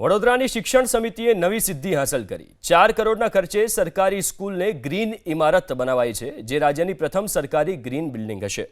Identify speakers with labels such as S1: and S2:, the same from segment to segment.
S1: વડોદરાની શિક્ષણ સમિતિએ નવી સિદ્ધિ હાંસલ કરી 4 કરોડના ખર્ચે સરકારી સ્કૂલને ગ્રીન ઇમારત બનાવાઈ છે, જે રાજ્યની પ્રથમ સરકારી ગ્રીન બિલ્ડિંગ હશે।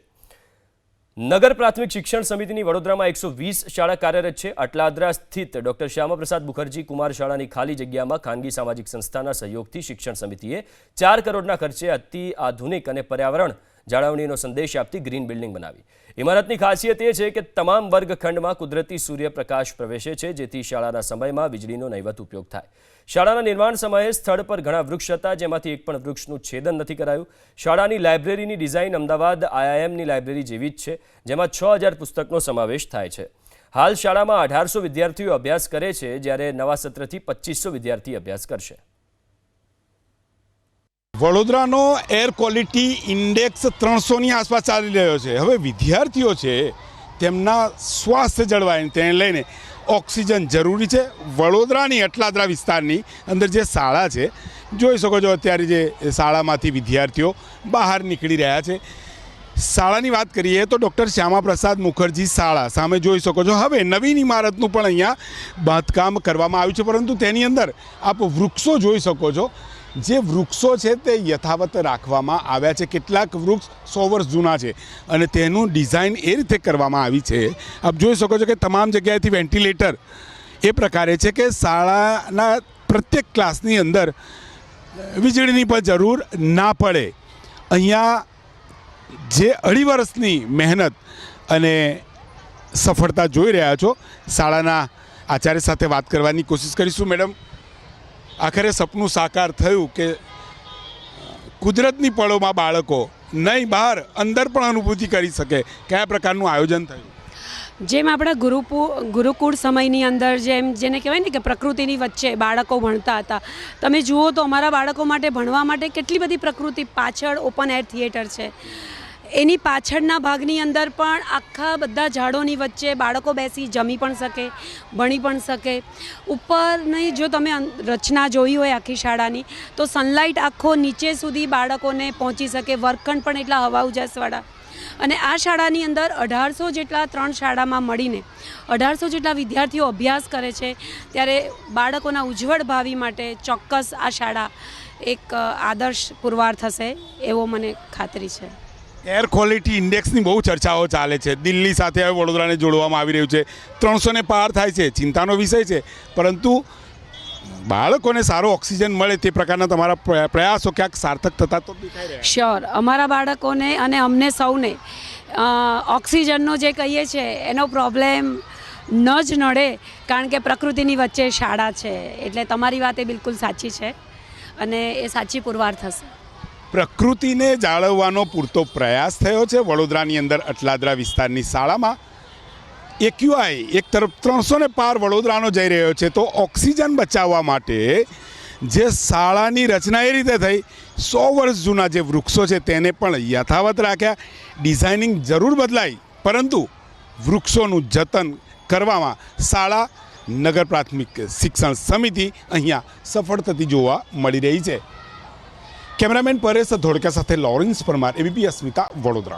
S1: નગર પ્રાથમિક શિક્ષણ સમિતિની વડોદરામાં 120 શાળા કાર્યરત છે। અટલાદરા સ્થિત ડોક્ટર શ્યામાપ્રસાદ મુખર્જી કુમાર શાળાની ખાલી જગ્યામાં ખાનગી સામાજિક સંસ્થાના સહયોગથી શિક્ષણ સમિતિએ 4 કરોડના ખર્ચે અતિ આધુનિક અને પર્યાવરણ જાળવણીનો સંદેશ આપતી ગ્રીન બિલ્ડિંગ બનાવી। ઇમારતની ખાસિયત એ છે કે તમામ વર્ગખંડમાં કુદરતી સૂર્યપ્રકાશ પ્રવેશે છે, જેથી શાળાના સમયમાં વીજળીનો નહિવત ઉપયોગ થાય। શાળાના નિર્માણ સમયે સ્થળ પર ઘણા વૃક્ષ હતા, જેમાંથી એક પણ વૃક્ષનું છેદન નથી કરાયું। શાળાની લાઇબ્રેરીની ડિઝાઇન અમદાવાદ IIMની લાઇબ્રેરી જેવી જ છે, જેમાં 6000 પુસ્તકનો સમાવેશ થાય છે। હાલ શાળામાં 1800 વિદ્યાર્થીઓ અભ્યાસ કરે છે, જ્યારે નવા સત્રથી 2500 વિદ્યાર્થી અભ્યાસ કરશે।
S2: વડોદરાનો એર ક્વોલિટી ઇન્ડેક્સ 300ની આસપાસ ચાલી રહ્યો છે। હવે વિદ્યાર્થીઓ છે તેમના સ્વાસ્થ્ય જળવાય તેને લઈને ઓક્સિજન જરૂરી છે। વડોદરાની અટલાદરા વિસ્તારની અંદર જે શાળા છે, જોઈ શકો છો અત્યારે જે શાળામાંથી વિદ્યાર્થીઓ બહાર નીકળી રહ્યા છે। શાળાની વાત કરીએ તો ડૉક્ટર શ્યામાપ્રસાદ મુખર્જી શાળા સામે જોઈ શકો છો। હવે નવીન ઇમારતનું પણ અહીંયા બાંધકામ કરવામાં આવ્યું છે, પરંતુ તેની અંદર આપ વૃક્ષો જોઈ શકો છો। જે વૃક્ષો છે તે યથાવત રાખવામાં આવ્યા છે। કેટલાક વૃક્ષ 100 વર્ષ જૂના છે અને તેનું ડિઝાઇન એ રીતે કરવામાં આવી છે। આપ જોઈ શકો છો કે તમામ જગ્યાએથી વેન્ટિલેટર એ પ્રકારે છે કે શાળાના પ્રત્યેક ક્લાસની અંદર વીજળીની પણ જરૂર ના પડે। અહીંયા જે 2.5 વર્ષની મહેનત અને સફળતા જોઈ રહ્યા છો। શાળાના આચાર્ય સાથે વાત કરવાની કોશિશ કરીશું। મેડમ, આખરે સપનું સાકાર થયું કે કુદરતની પળોમાં બાળકો નહીં બહાર અંદર પણ અનુભૂતિ કરી શકે, કયા પ્રકારનું આયોજન થયું?
S3: જેમ આપણા ગુરુકુળ સમયની અંદર જેને કહેવાય ને કે પ્રકૃતિની વચ્ચે બાળકો ભણતા હતા, તમે જુઓ તો અમારા બાળકો માટે ભણવા માટે કેટલી બધી પ્રકૃતિ પાછળ ઓપન એર થિયેટર છે, એની પાછળના ભાગની અંદર પણ આખા બધા ઝાડોની વચ્ચે બાળકો બેસી જમી પણ શકે, ભણી પણ શકે। ઉપરની જો તમે રચના જોઈ હોય આખી શાળાની, તો સનલાઇટ આખો નીચે સુધી બાળકોને પહોંચી શકે। વર્ગખંડ પણ એટલા હવા ઉજાસવાળા। અને આ શાળાની અંદર 1800 જેટલા 3 શાળામાં મળીને 1800 જેટલા વિદ્યાર્થીઓ અભ્યાસ કરે છે, ત્યારે બાળકોના ઉજ્જવળ ભાવિ માટે ચોક્કસ આ શાળા એક આદર્શ પુરવાર થશે એવો મને ખાતરી છે।
S2: એર ક્વોલિટી ઇન્ડેક્સની બહુ ચર્ચાઓ ચાલે છે। દિલ્હી સાથે હવે વડોદરાને જોડવામાં આવી રહ્યું છે। 300 ને પાર થાય છે, ચિંતાનો વિષય છે, પરંતુ બાળકોને સારો ઓક્સિજન મળે તે પ્રકારના તમારા પ્રયાસો ક્યાંક સાર્થક થતા તો દેખાઈ રહ્યા?
S3: શ્યોર, અમારા બાળકોને અને અમને સૌને ઓક્સિજનનો જે કહીએ છીએ એનો પ્રોબ્લેમ ન જ નડે, કારણ કે પ્રકૃતિની વચ્ચે શાળા છે। એટલે તમારી વાત એ બિલકુલ સાચી છે અને એ સાચી પુરવાર થશે।
S2: પ્રકૃતિને જાળવવાનો પૂરતો પ્રયાસ થયો છે। વડોદરાની અંદર અટલાદરા વિસ્તારની શાળામાં AQI એક તરફ 300 ને પાર વડોદરાનો જઈ રહ્યો છે, તો ઓક્સિજન બચાવવા માટે જે શાળાની રચના એ રીતે થઈ, 100 વર્ષ જૂના જે વૃક્ષો છે તેને પણ યથાવત રાખ્યા। ડિઝાઇનિંગ જરૂર બદલાઈ, પરંતુ વૃક્ષોનું જતન કરવામાં શાળા નગર પ્રાથમિક શિક્ષણ સમિતિ અહીંયા સફળ થતી જોવા મળી રહી છે। કેમેરામેન પરેશ ધોળકા સાથે લોરેન્સ પરમાર, ABP અસ્મિતા, વડોદરા।